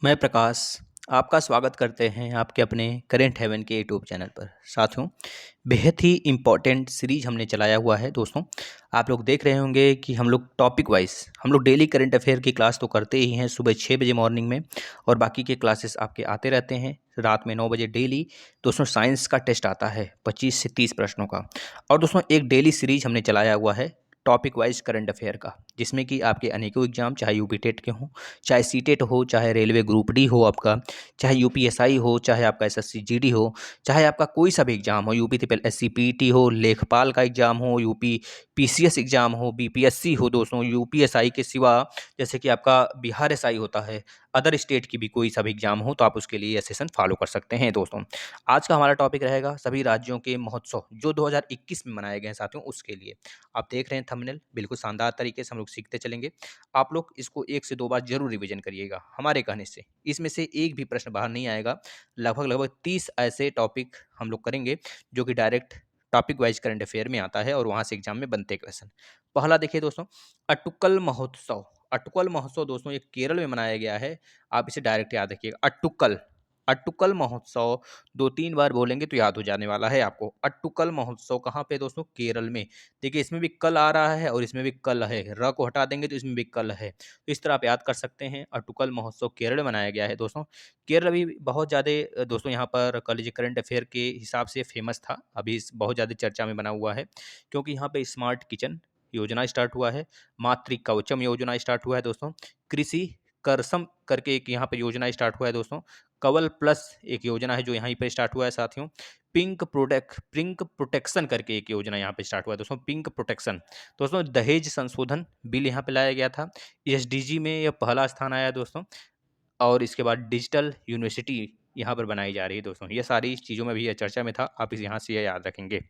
मैं प्रकाश आपका स्वागत करते हैं आपके अपने करेंट हेवन के यूट्यूब चैनल पर। साथियों, बेहद ही इम्पोर्टेंट सीरीज हमने चलाया हुआ है दोस्तों। आप लोग देख रहे होंगे कि हम लोग टॉपिक वाइज हम लोग डेली करंट अफेयर की क्लास तो करते ही हैं सुबह 6 बजे मॉर्निंग में, और बाकी के क्लासेस आपके आते रहते हैं रात में 9 बजे डेली। दोस्तों, साइंस का टेस्ट आता है 25 से 30 प्रश्नों का। और दोस्तों, एक डेली सीरीज हमने चलाया हुआ है टॉपिक वाइज करंट अफेयर का, जिसमें कि आपके अनेकों एग्जाम, चाहे यूपी टेट के हों, चाहे सीटेट हो, चाहे रेलवे ग्रुप डी हो आपका, चाहे यूपीएसआई हो, चाहे आपका एसएससी जीडी हो, चाहे आपका कोई सा भी एग्जाम हो, यूपी ट्रिपल एससी पीटी हो, लेखपाल का एग्जाम हो, यूपी पीसीएस एग्जाम हो, बीपीएससी हो दोस्तों, यूपीएसआई के सिवा जैसे कि आपका बिहार एसआई होता है, अदर स्टेट की भी कोई सा भी एग्जाम हो तो आप उसके लिए ये सेशन फॉलो कर सकते हैं दोस्तों। आज का हमारा टॉपिक रहेगा सभी राज्यों के महोत्सव जो 2021 में मनाए गए हैं साथियों, उसके लिए। आप देख रहे हैं थंबनेल, बिल्कुल शानदार तरीके से हम लोग सीखते चलेंगे। आप लोग इसको 1 से 2 बार जरूर रिवीजन करिएगा हमारे कहने से। इसमें से एक भी प्रश्न बाहर नहीं आएगा। लगभग लगभग 30 ऐसे टॉपिक हम लोग करेंगे जो कि direct topic wise current affair में आता है और वहाँ से एग्जाम में बनते क्वेश्चन। पहला देखिए दोस्तों, अटुकल महोत्सव। अटुकल महोत्सव दोस्तों ये केरल में मनाया गया है। आप इसे डायरेक्ट याद रखिएगा, अटुकल। अट्टुकल महोत्सव 2-3 बार बोलेंगे तो याद हो जाने वाला है आपको। अट्टुकल महोत्सव कहाँ पे दोस्तों? केरल में। देखिए, इसमें भी कल आ रहा है और इसमें भी कल है, र को हटा देंगे तो इसमें भी कल है, तो इस तरह आप याद कर सकते हैं। अट्टुकल महोत्सव केरल में मनाया गया है दोस्तों। केरल भी बहुत ज़्यादा दोस्तों यहाँ पर कॉलेज करंट अफेयर के हिसाब से फेमस था, अभी बहुत ज़्यादा चर्चा में बना हुआ है, क्योंकि यहाँ पे स्मार्ट किचन योजना स्टार्ट हुआ है, मातृ कवचम योजना स्टार्ट हुआ है दोस्तों, कृषि करसम करके एक यहाँ पे योजना स्टार्ट हुआ है दोस्तों, कवल प्लस एक योजना है जो यहाँ पे स्टार्ट हुआ है साथियों, पिंक प्रोटेक्शन करके एक योजना यहाँ पे स्टार्ट हुआ है दोस्तों, पिंक प्रोटेक्शन। दोस्तों, दहेज संशोधन बिल यहाँ पे लाया गया था, एसडीजी में यह पहला स्थान आया दोस्तों। और इसके बाद डिजिटल यूनिवर्सिटी यहाँ पर बनाई जा रही है दोस्तों। ये सारी चीज़ों में भी यह चर्चा में था, आप इस यहाँ से ये याद रखेंगे।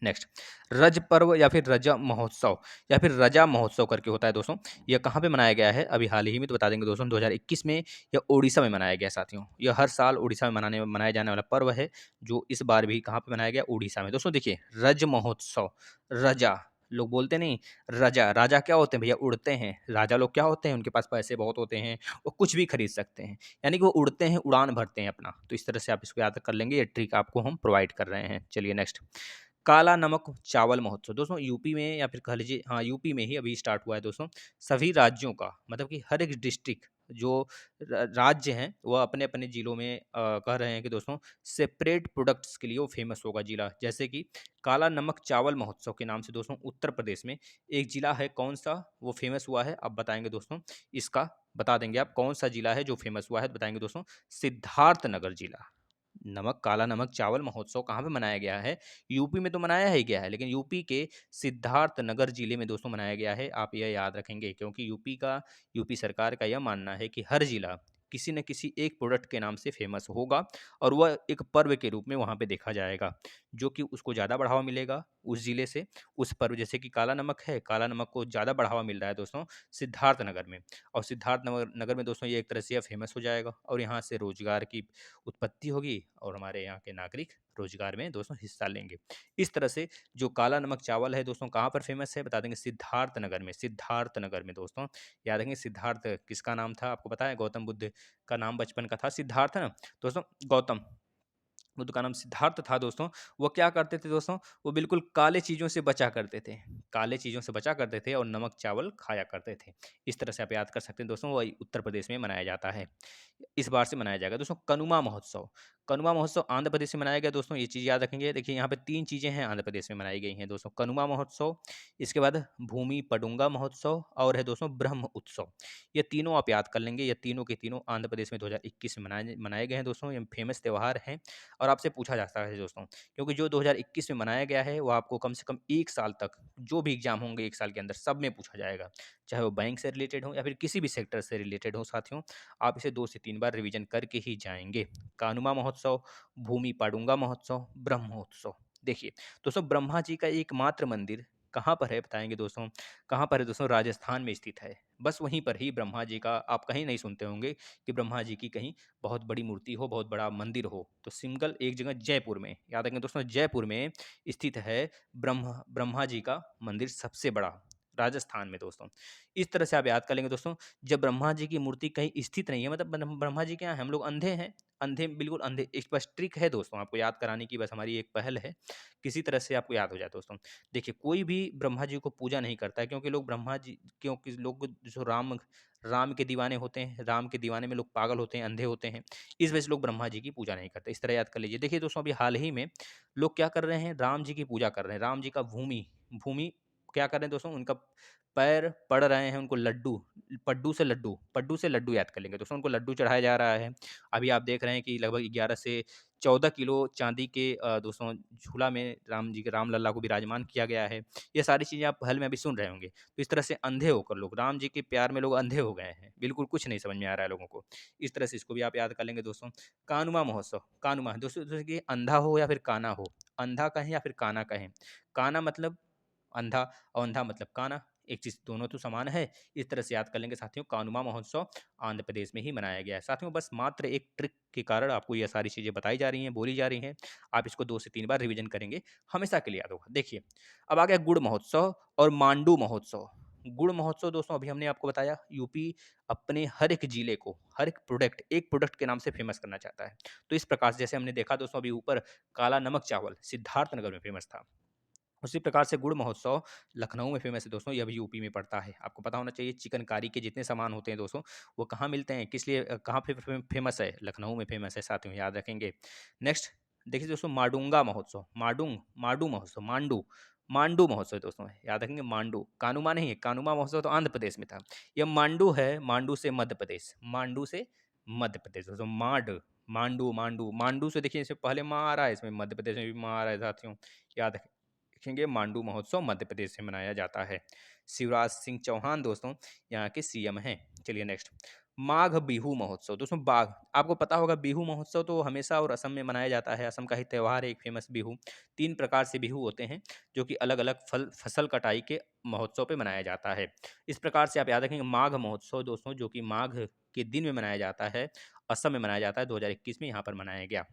नेक्स्ट, रज पर्व या फिर रजा महोत्सव या फिर रजा महोत्सव करके होता है दोस्तों। यह कहाँ पे मनाया गया है? अभी हाल ही में तो बता देंगे दोस्तों, 2021 में यह उड़ीसा में मनाया गया साथियों। यह हर साल उड़ीसा में मनाया जाने वाला पर्व है, जो इस बार भी कहाँ पे मनाया गया? उड़ीसा में दोस्तों। देखिए, रज महोत्सव, रजा लोग बोलते नहीं, राजा राजा क्या होते हैं भैया? उड़ते हैं। राजा लोग क्या होते हैं? उनके पास पैसे बहुत होते हैं, वो कुछ भी खरीद सकते हैं, यानी कि वो उड़ते हैं, उड़ान भरते हैं अपना। तो इस तरह से आप इसको याद कर लेंगे, ये ट्रिक आपको हम प्रोवाइड कर रहे हैं। चलिए नेक्स्ट, काला नमक चावल महोत्सव दोस्तों यूपी में, या फिर कह लीजिए हाँ यूपी में ही अभी स्टार्ट हुआ है दोस्तों। सभी राज्यों का मतलब कि हर एक डिस्ट्रिक्ट जो राज्य हैं वह अपने अपने जिलों में कह रहे हैं कि दोस्तों सेपरेट प्रोडक्ट्स के लिए वो फेमस होगा जिला। जैसे कि काला नमक चावल महोत्सव के नाम से दोस्तों उत्तर प्रदेश में एक जिला है, कौन सा वो फेमस हुआ है? आप बताएंगे दोस्तों, इसका बता देंगे आप कौन सा जिला है जो फेमस हुआ है, बताएंगे दोस्तों, सिद्धार्थनगर जिला। नमक काला नमक चावल महोत्सव कहाँ पे मनाया गया है? यूपी में तो मनाया ही गया है, लेकिन यूपी के सिद्धार्थनगर जिले में दोस्तों मनाया गया है। आप यह याद रखेंगे, क्योंकि यूपी सरकार का यह मानना है कि हर जिला किसी न किसी एक प्रोडक्ट के नाम से फेमस होगा और वह एक पर्व के रूप में वहाँ पे देखा जाएगा, जो कि उसको ज़्यादा बढ़ावा मिलेगा उस जिले से। उस पर्व जैसे कि काला नमक है, काला नमक को ज़्यादा बढ़ावा मिल रहा है दोस्तों सिद्धार्थनगर में, और सिद्धार्थनगर में दोस्तों ये एक तरह से यह फेमस हो जाएगा और यहाँ से रोजगार की उत्पत्ति होगी और हमारे यहाँ के नागरिक रोजगार में दोस्तों हिस्सा लेंगे। इस तरह से जो काला नमक चावल है दोस्तों कहाँ पर फेमस है? बता देंगे सिद्धार्थनगर में। सिद्धार्थनगर में दोस्तों, याद रखेंगे। सिद्धार्थ किसका नाम था आपको पता है? गौतम बुद्ध का नाम बचपन का था सिद्धार्थ, है ना दोस्तों? गौतम बुद्ध का नाम सिद्धार्थ था दोस्तों। वो क्या करते थे दोस्तों? वो बिल्कुल काले चीज़ों से बचा करते थे, काले चीज़ों से बचा करते थे और नमक चावल खाया करते थे। इस तरह से आप याद कर सकते हैं दोस्तों, वही उत्तर प्रदेश में मनाया जाता है। इस बार से मनाया जाएगा दोस्तों कनुमा महोत्सव। कनुमा महोत्सव आंध्र प्रदेश में मनाया गया दोस्तों, ये चीज़ याद रखेंगे। देखिए, यहाँ पे 3 चीज़ें हैं आंध्र प्रदेश में मनाई गई हैं दोस्तों, कनुमा महोत्सव, इसके बाद भूमि पडुंगा महोत्सव और है दोस्तों ब्रह्म उत्सव। ये तीनों आप याद कर लेंगे, ये तीनों के तीनों आंध्र प्रदेश में 2021 में मनाए मनाए गए हैं दोस्तों। ये फेमस त्योहार हैं और आपसे पूछा जा सकता है दोस्तों, क्योंकि जो 2021 में मनाया गया है वो आपको कम से कम 1 साल तक जो भी एग्जाम होंगे 1 साल के अंदर सब में पूछा जाएगा, चाहे वो बैंक से रिलेटेड हो या फिर किसी भी सेक्टर से रिलेटेड हो साथियों। आप इसे 2 से 3 बार रिवीजन करके ही जाएंगे। कानुमा महोत्सव, भूमि पाडुंगा महोत्सव, ब्रह्मोत्सव। देखिए दोस्तों, ब्रह्मा जी का एकमात्र मंदिर कहाँ पर है? बताएंगे दोस्तों, कहाँ पर है दोस्तों? राजस्थान में स्थित है। बस वहीं पर ही ब्रह्मा जी का आप कहीं नहीं सुनते होंगे कि ब्रह्मा जी की कहीं बहुत बड़ी मूर्ति हो, बहुत बड़ा मंदिर हो। तो सिंगल एक जगह जयपुर में, याद रखें दोस्तों, जयपुर में स्थित है ब्रह्मा जी का मंदिर सबसे बड़ा। राजस्थान में दोस्तों। इस तरह से आप याद कर लेंगे दोस्तों। जब ब्रह्मा जी की मूर्ति कहीं स्थित नहीं है, मतलब ब्रह्मा जी क्या है, हम लोग अंधे हैं, अंधे बिल्कुल अंधे, एक बस ट्रिक है दोस्तों आपको याद कराने की, बस हमारी एक पहल है, किसी तरह से आपको याद हो जाए दोस्तों। देखिए कोई भी ब्रह्मा जी को पूजा नहीं करता है, क्योंकि लोग ब्रह्मा जी, क्योंकि लोग जो राम राम के दीवाने होते हैं, राम के दीवाने में लोग पागल होते हैं, अंधे होते हैं, इस वजह से लोग ब्रह्मा जी की पूजा नहीं करते। इस तरह याद कर लीजिए। देखिए दोस्तों अभी हाल ही में लोग क्या कर रहे हैं, राम जी की पूजा कर रहे हैं, राम जी का भूमि भूमि क्या कर रहे हैं दोस्तों, उनका पैर पड़ रहे हैं, उनको लड्डू, पड्डू से लड्डू याद कर लेंगे दोस्तों, उनको लड्डू चढ़ाया जा रहा है। अभी आप देख रहे हैं कि लगभग 11 से 14 किलो चांदी के दोस्तों झूला में राम जी के, राम लल्ला को विराजमान किया गया है। ये सारी चीज़ें आप पहल में अभी सुन रहे होंगे। तो इस तरह से अंधे होकर लोग राम जी के प्यार में लोग अंधे हो गए हैं, बिल्कुल कुछ नहीं समझ में आ रहा है लोगों को। इस तरह से इसको भी आप याद कर लेंगे दोस्तों। कानुमा महोत्सव, कानुमा दोस्तों जैसे कि अंधा हो या फिर काना हो, अंधा कहें या फिर काना कहें, काना मतलब अंधा और अंधा मतलब काना, एक चीज़ दोनों तो समान है। इस तरह से याद कर लेंगे साथियों। कानुमा महोत्सव आंध्र प्रदेश में ही मनाया गया है साथियों। बस मात्र एक ट्रिक के कारण आपको ये सारी चीज़ें बताई जा रही हैं, बोली जा रही हैं। आप इसको 2 से 3 बार रिवीजन करेंगे, हमेशा के लिए याद होगा। देखिए अब आ गया गुड़ महोत्सव और मांडू महोत्सव। गुड़ महोत्सव दोस्तों अभी हमने आपको बताया, यूपी अपने हर एक जिले को, हर एक प्रोडक्ट, एक प्रोडक्ट के नाम से फेमस करना चाहता है। तो इस प्रकार से जैसे हमने देखा दोस्तों अभी ऊपर, काला नमक चावल सिद्धार्थनगर में फेमस था, उसी प्रकार से गुड़ महोत्सव लखनऊ में फेमस है दोस्तों, यह भी यूपी में पड़ता है। आपको पता होना चाहिए चिकनकारी के जितने सामान होते हैं दोस्तों, वो कहाँ मिलते हैं, किस लिए, कहाँ पे फेमस है, लखनऊ में फेमस है साथियों, याद रखेंगे। नेक्स्ट देखिए दोस्तों, माडुंगा महोत्सव, माडू महोत्सव, मांडू महोत्सव दोस्तों, याद रखेंगे। मांडू, कानुमा नहीं है, कानुमा महोत्सव तो आंध्र प्रदेश में था। यह मांडू है, मांडू से मध्य प्रदेश, मांडू से मध्य प्रदेश दोस्तों। मांडू मांडू मांडू से देखिए, इससे पहले माँ आ रहा है, इसमें मध्य प्रदेश में भी माँ आ रहा है साथियों, याद देखेंगे। मांडू महोत्सव मध्य प्रदेश से मनाया जाता है। शिवराज सिंह चौहान दोस्तों यहाँ के सीएम हैं। चलिए नेक्स्ट, माघ बिहू महोत्सव दोस्तों। बाघ, आपको पता होगा बिहू महोत्सव तो हमेशा और असम में मनाया जाता है, असम का ही त्यौहार है एक फेमस बिहू। 3 प्रकार से बिहू होते हैं जो कि अलग अलग फसल कटाई के महोत्सव पे मनाया जाता है। इस प्रकार से आप याद रखेंगे। माघ महोत्सव दोस्तों जो कि माघ के दिन में मनाया जाता है, असम में मनाया जाता है, 2021 में यहाँ पर मनाया गया,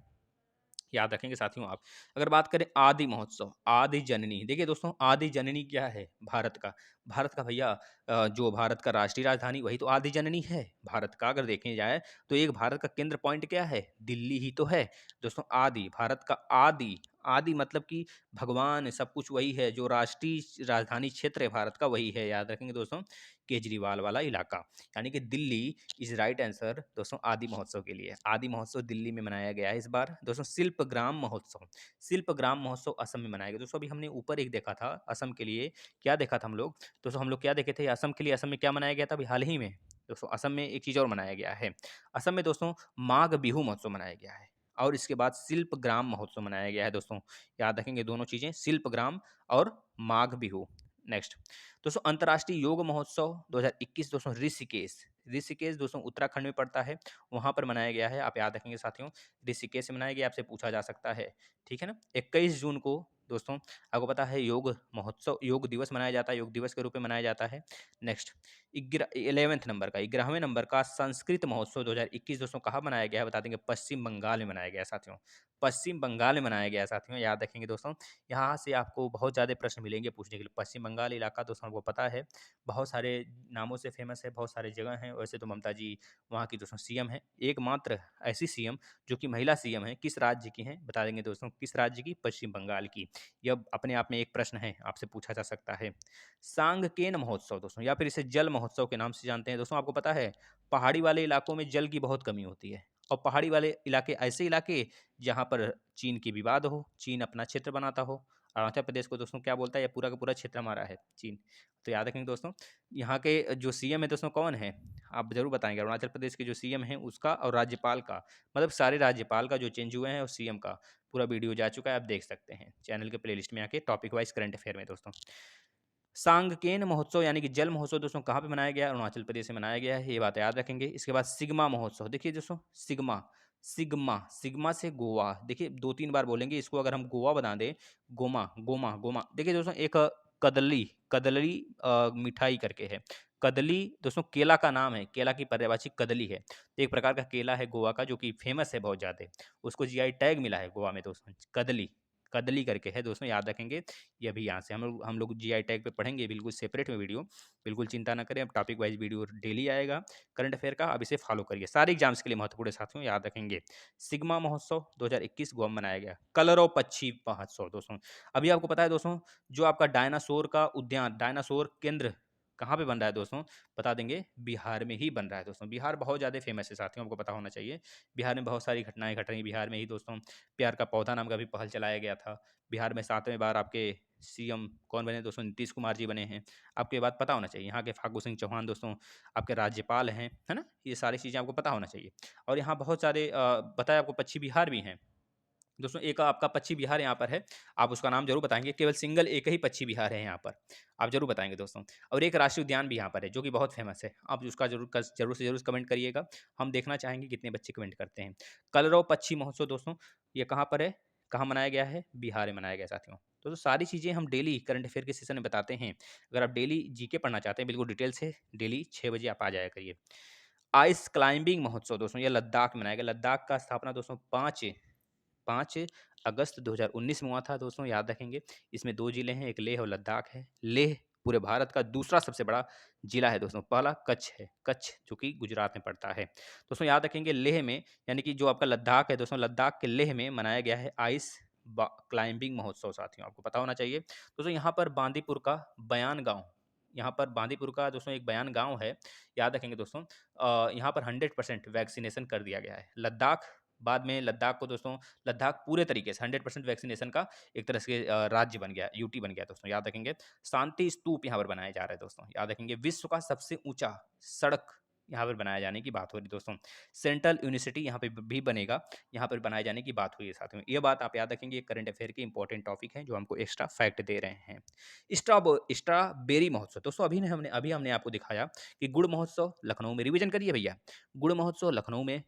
याद रखेंगे साथियों आप। अगर बात करें आदि महोत्सव, आदि जननी, देखिए दोस्तों आदि जननी क्या है, भारत का, भारत का भैया जो भारत का राष्ट्रीय राजधानी वही तो आदि जननी है भारत का। अगर देखें जाए तो एक भारत का केंद्र पॉइंट क्या है, दिल्ली ही तो है दोस्तों। आदि, भारत का आदि, आदि मतलब कि भगवान, सब कुछ वही है, जो राष्ट्रीय राजधानी क्षेत्र है भारत का वही है, याद रखेंगे दोस्तों। केजरीवाल वाला इलाका, यानी कि दिल्ली इज राइट आंसर दोस्तों आदि महोत्सव के लिए। आदि महोत्सव दिल्ली में मनाया गया है इस बार दोस्तों। शिल्पग्राम महोत्सव, शिल्पग्राम महोत्सव असम में मनाया गया दोस्तों। अभी हमने ऊपर एक देखा था असम के लिए, क्या देखा था हम लोग दोस्तों, हम लोग क्या देखे थे असम के लिए, असम में क्या मनाया गया था अभी हाल ही में दोस्तों, असम में एक चीज़ और मनाया गया है। असम में दोस्तों माघ बिहू महोत्सव मनाया गया है, और इसके बाद शिल्पग्राम महोत्सव मनाया गया है दोस्तों, याद रखेंगे दोनों चीज़ें, शिल्पग्राम और माघ बिहू। नेक्स्ट दोस्तों, अंतर्राष्ट्रीय योग महोत्सव 2021 दोस्तों, ऋषिकेश, ऋषिकेश दोस्तों उत्तराखंड में पड़ता है, वहाँ पर मनाया गया है, आप याद रखेंगे साथियों। ऋषिकेश से मनाया गया, आपसे पूछा जा सकता है, ठीक है ना। 21 जून को दोस्तों आपको पता है योग महोत्सव, योग दिवस मनाया जाता है, योग दिवस के रूप में मनाया जाता है। नेक्स्ट 11वें नंबर का, 11वें नंबर का संस्कृत महोत्सव 2021 दोस्तों कहाँ मनाया गया है, बता देंगे, पश्चिम बंगाल में मनाया गया है साथियों, पश्चिम बंगाल में मनाया गया है साथियों, याद रखेंगे दोस्तों। यहाँ से आपको बहुत ज़्यादा प्रश्न मिलेंगे पूछने के लिए। पश्चिम बंगाल इलाका दोस्तों आपको पता है बहुत सारे नामों से फेमस है, बहुत सारे जगह हैं। वैसे तो ममता जी वहाँ की दोस्तों सीएम है, एकमात्र ऐसी सीएम जो कि महिला सीएम है। किस राज्य की हैं बता देंगे दोस्तों, किस राज्य की, पश्चिम बंगाल की। यह अपने आप में एक प्रश्न है, आपसे पूछा जा सकता है। सांगकेन महोत्सव दोस्तों, या फिर इसे जल महोत्सव के नाम से जानते हैं दोस्तों। आपको पता है पहाड़ी वाले इलाकों में जल की बहुत कमी होती है, और पहाड़ी वाले इलाके ऐसे इलाके जहाँ पर चीन की विवाद हो, चीन अपना क्षेत्र बनाता हो। अरुणाचल प्रदेश को दोस्तों क्या बोलता है, ये पूरा का पूरा क्षेत्र हमारा है चीन। तो याद रखेंगे दोस्तों, यहाँ के जो सीएम है दोस्तों कौन है, आप जरूर बताएंगे। अरुणाचल प्रदेश के जो सीएम है उसका और राज्यपाल का, मतलब सारे राज्यपाल का जो चेंज हुए हैं और सीएम का पूरा वीडियो जा चुका है, आप देख सकते हैं चैनल के प्लेलिस्ट में आके, टॉपिक वाइज करंट अफेयर में दोस्तों। सांगकेन महोत्सव यानी कि जल महोत्सव दोस्तों कहाँ पे मनाया गया है, अरुणाचल प्रदेश में मनाया गया है, ये बात याद रखेंगे। इसके बाद सिग्मा महोत्सव, देखिए दोस्तों सिग्मा, सिग्मा, सिग्मा से गोवा, देखिए 2-3 बार बोलेंगे इसको, अगर हम गोवा बना दें, गोमा गोमा गोमा। देखिए दोस्तों एक कदली, कदली मिठाई करके है, कदली दोस्तों केला का नाम है, केला की पर्यायवाची कदली है। तो एक प्रकार का केला है गोवा का जो कि फेमस है बहुत ज़्यादा, उसको जीआई टैग मिला है गोवा में दोस्तों, कदली, कदली करके है दोस्तों, याद रखेंगे। ये अभी यहाँ से हम लोग जीआई टैग पे पढ़ेंगे, बिल्कुल सेपरेट में वीडियो, बिल्कुल चिंता ना करें। अब टॉपिक वाइज वीडियो डेली आएगा करंट अफेयर का, अब इसे फॉलो करिए, सारे एग्जाम्स के लिए महत्वपूर्ण है साथियों, याद रखेंगे। सिग्मा महोत्सव 2021 गोवा में मनाया गया। कलरव पक्षी महोत्सव दोस्तों, अभी आपको पता है दोस्तों, जो आपका डायनासोर का उद्यान, डायनासोर केंद्र कहाँ पे बन रहा है दोस्तों, बता देंगे, बिहार में ही बन रहा है दोस्तों। बिहार बहुत ज़्यादा फेमस है साथियों, आपको पता होना चाहिए। बिहार में बहुत सारी घटनाएं घट रही, बिहार में ही दोस्तों। प्यार का पौधा नाम का भी पहल चलाया गया था। बिहार में 7वें बार आपके सीएम कौन बने दोस्तों, नीतीश कुमार जी बने हैं। आपको ये बात पता होना चाहिए। यहाँ के फागू सिंह चौहान दोस्तों आपके राज्यपाल हैं, है ना। ये सारी चीज़ें आपको पता होना चाहिए। और यहाँ बहुत सारे बताया आपको पक्षी विहार भी हैं दोस्तों। एक आपका पक्षी विहार यहाँ पर है, आप उसका नाम जरूर बताएंगे। केवल सिंगल एक ही पक्षी विहार है यहाँ पर, आप जरूर बताएंगे दोस्तों। और एक राष्ट्रीय उद्यान भी यहाँ पर है जो कि बहुत फेमस है, आप उसका जरूर से जरूर कमेंट करिएगा। हम देखना चाहेंगे कितने बच्चे कमेंट करते हैं। कलरव पक्षी महोत्सव दोस्तों, ये कहाँ पर है, कहाँ मनाया गया है, बिहार में मनाया गया साथियों। तो सारी चीज़ें हम डेली करंट अफेयर के सेशन में बताते हैं। अगर आप डेली जीके पढ़ना चाहते हैं बिल्कुल डिटेल से, डेली 6 बजे आप आ जाया करिए। आइस क्लाइंबिंग महोत्सव दोस्तों, ये लद्दाख में मनाया गया। लद्दाख का स्थापना दोस्तों 5 अगस्त 2019 में हुआ था दोस्तों, याद रखेंगे। इसमें 2 जिले हैं, एक लेह और लद्दाख है। लेह पूरे भारत का दूसरा सबसे बड़ा जिला है दोस्तों, पहला कच्छ है, कच्छ जो कि गुजरात में पड़ता है दोस्तों, याद रखेंगे। लेह में, यानी कि जो आपका लद्दाख है दोस्तों, लद्दाख के लेह में मनाया गया है आइस क्लाइंबिंग महोत्सव साथियों, आपको पता होना चाहिए दोस्तों। यहाँ पर बांदीपुर का बयान गांव, यहाँ पर बांदीपुर का दोस्तों एक बयान गांव है, याद रखेंगे दोस्तों। यहाँ पर 100% वैक्सीनेशन कर दिया गया है। लद्दाख, बाद में लद्दाख को दोस्तों, लद्दाख पूरे तरीके से 100% वैक्सीनेशन का एक तरह से राज्य बन गया, यूटी बन गया दोस्तों, याद रखेंगे। शांति स्तूप यहाँ पर बनाया जा रहा है दोस्तों, याद रखेंगे। विश्व का सबसे ऊंचा सड़क यहाँ पर बनाए जाने की बात हो रही है दोस्तों। सेंट्रल यूनिवर्सिटी यहाँ पे भी बनेगा, यहाँ पर बनाए जाने की बात हुई है साथियों। ये बात आप याद रखेंगे, करंट अफेयर की इंपॉर्टेंट टॉपिक है जो हमको एक्स्ट्रा फैक्ट दे रहे हैं। स्ट्रॉबेरी महोत्सव दोस्तों, अभी हमने आपको दिखाया कि गुड़ महोत्सव लखनऊ में, रिवीजन करिए भैया। गुड़ महोत्सव लखनऊ में,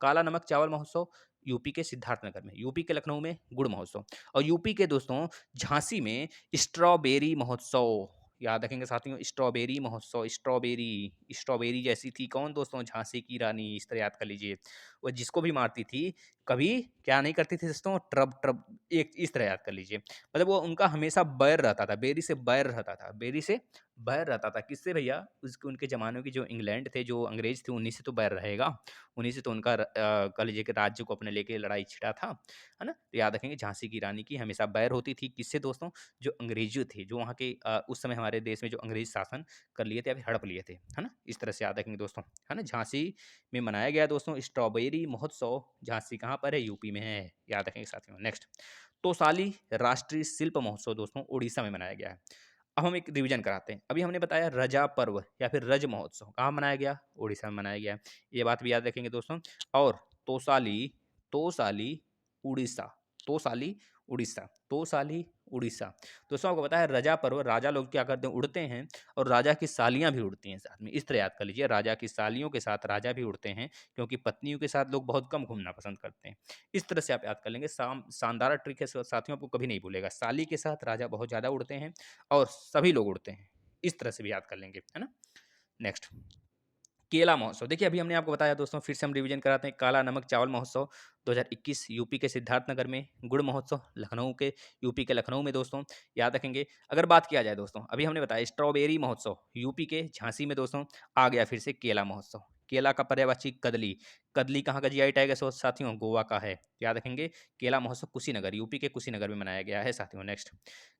काला नमक चावल महोत्सव यूपी के सिद्धार्थनगर में, यूपी के लखनऊ में गुड़ महोत्सव, और यूपी के दोस्तों झांसी में स्ट्रॉबेरी महोत्सव, याद रखेंगे साथियों। स्ट्रॉबेरी महोत्सव, स्ट्रॉबेरी, स्ट्रॉबेरी जैसी थी कौन दोस्तों, झांसी की रानी, इस तरह याद कर लीजिए। वो जिसको भी मारती थी कभी क्या नहीं करती थी दोस्तों, ट्रब ट्रब, एक इस तरह याद कर लीजिए। मतलब वो उनका हमेशा बैर रहता था, बेरी से बैर रहता था, बेरी से बैर रहता था। किससे भैया, उसके उनके ज़माने की जो इंग्लैंड थे, जो अंग्रेज थे, उन्हीं से तो बैर रहेगा, उन्हीं से तो उनका कह लीजिए कि राज्य को अपने लेके लड़ाई छिड़ा था, है ना। तो याद रखेंगे झांसी की रानी की हमेशा बैर होती थी, किससे दोस्तों, जो अंग्रेज थे, जो वहाँ के उस समय हमारे देश में जो अंग्रेज शासन कर लिए थे, अभी हड़प लिए थे, है ना। इस तरह से याद रखेंगे दोस्तों, है ना। झांसी में मनाया गया दोस्तों स्ट्रॉबेरी महोत्सव। झांसी कहाँ पर है, यूपी में है, याद रखेंगे साथियों। नेक्स्ट, तोसाली राष्ट्रीय शिल्प महोत्सव दोस्तों उड़ीसा में मनाया गया है। अब हम एक रिवीजन कराते हैं। अभी हमने बताया रजा पर्व या फिर रज महोत्सव कहाँ मनाया गया, उड़ीसा में मनाया गया, ये बात भी याद रखेंगे दोस्तों। और तोसाली, तोसाली उड़ीसा, तोसाली उड़ीसा, तोसाली उड़ीसा। दोस्तों आपको पता है रजा पर्व, राजा लोग क्या करते हैं, उड़ते हैं, और राजा की सालियां भी उड़ती हैं साथ में, इस तरह याद कर लीजिए। राजा की सालियों के साथ राजा भी उड़ते हैं, क्योंकि पत्नियों के साथ लोग बहुत कम घूमना पसंद करते हैं। इस तरह से आप याद कर लेंगे। शानदार ट्रिक है साथियों, आपको कभी नहीं भूलेगा। साली के साथ राजा बहुत ज़्यादा उड़ते हैं, और सभी लोग उड़ते हैं, इस तरह से भी याद कर लेंगे, है ना। नेक्स्ट, केला महोत्सव। देखिए अभी हमने आपको बताया दोस्तों, फिर से हम रिवीजन कराते हैं। काला नमक चावल महोत्सव 2021 यूपी के सिद्धार्थनगर में। गुड़ महोत्सव लखनऊ के, यूपी के लखनऊ में दोस्तों, याद रखेंगे। अगर बात किया जाए दोस्तों, अभी हमने बताया स्ट्रॉबेरी महोत्सव यूपी के झांसी में दोस्तों। आ गया फिर से केला महोत्सव, केला का पर्यायवाची कदली, कदली कहाँ का जीआई टैग है साथियों, गोवा का है, याद रखेंगे। केला महोत्सव कुशीनगर, यूपी के कुशीनगर में मनाया गया है साथियों। नेक्स्ट,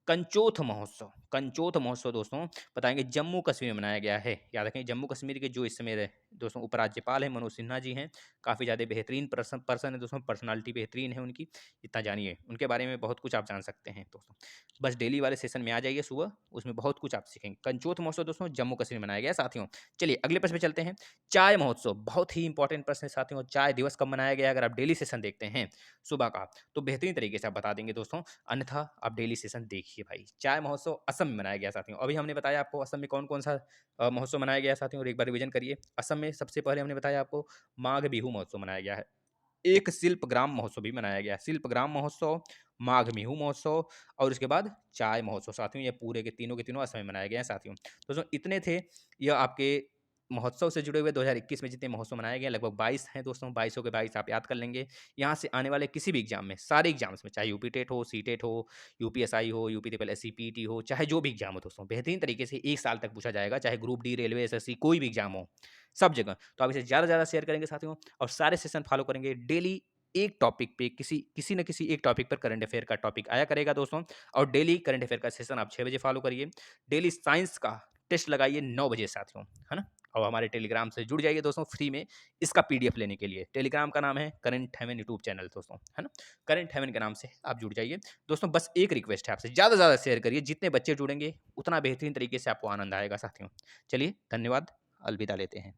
कंचोथ महोत्सव, कंचोथ महोत्सव दोस्तों बताएंगे जम्मू कश्मीर में मनाया गया है, याद रखें। जम्मू कश्मीर के जो इस समय दोस्तों उपराज्यपाल हैं मनोज सिन्हा जी हैं, काफ़ी ज़्यादा बेहतरीन पर्सन है दोस्तों, पर्सनालिटी बेहतरीन है उनकी, इतना जानिए उनके बारे में, बहुत कुछ आप जान सकते हैं दोस्तों। बस डेली वाले सेशन में आ जाइए सुबह, उसमें बहुत कुछ आप सीखेंगे। कंचोथ महोत्सव दोस्तों जम्मू कश्मीर में मनाया गया साथियों। चलिए अगले प्रश्न पे चलते हैं। चाय महोत्सव, बहुत ही इंपॉर्टेंट प्रश्न है साथियों। चाय दिवस कब मनाया गया, अगर आप डेली सेशन देखते हैं सुबह का, तो बेहतरीन तरीके से आप बता देंगे दोस्तों, अन्यथा आप डेली सेशन देखिए भाई। चाय महोत्सव असम में मनाया गया साथियों। अभी हमने बताया आपको असम में कौन कौन सा महोत्सव मनाया गया साथियों, और एक बार रिवीजन करिए। असम में सबसे पहले हमने बताया आपको माघ बिहू महोत्सव मनाया गया है। एक शिल्पग्राम महोत्सव भी मनाया गया है, शिल्पग्राम महोत्सव, माघ बिहू महोत्सव, और उसके बाद चाय महोत्सव साथियों। ये पूरे के तीनों असम में मनाए गए हैं साथियों। दोस्तों इतने थे, यह आपके महोत्सव से जुड़े हुए 2021 में जितने महोत्सव मनाए गए लगभग 22 हैं दोस्तों, 22 के 22 आप याद कर लेंगे। यहाँ से आने वाले किसी भी एग्जाम में, सारे एग्जाम्स में, चाहे यूपी टेट हो, सी टेट हो, यूपीएसआई हो, UP triple S C PT हो, चाहे जो भी एग्जाम हो दोस्तों, बेहतरीन तरीके से 1 साल तक पूछा जाएगा, चाहे ग्रुप डी, रेलवे, एसएससी, कोई भी एग्जाम हो, सब जगह। तो आप इसे ज़्यादा से ज़्यादा शेयर करेंगे साथियों, और सारे सेशन फॉलो करेंगे। डेली एक टॉपिक पे किसी न किसी एक टॉपिक पर करंट अफेयर का टॉपिक आया करेगा दोस्तों, और डेली करंट अफेयर का सेशन आप 6 बजे फॉलो करिए। डेली साइंस का टेस्ट लगाइए 9 बजे साथियों, है ना? और हमारे टेलीग्राम से जुड़ जाइए दोस्तों फ्री में इसका पीडीएफ लेने के लिए। टेलीग्राम का नाम है करंट हेवन यूट्यूब चैनल दोस्तों, है ना? करंट हेवन के नाम से आप जुड़ जाइए। दोस्तों बस एक रिक्वेस्ट है आपसे, ज़्यादा से ज़्यादा शेयर करिए, जितने बच्चे जुड़ेंगे उतना बेहतरीन तरीके से आपको आनंद आएगा साथियों। चलिए धन्यवाद, अलविदा लेते हैं।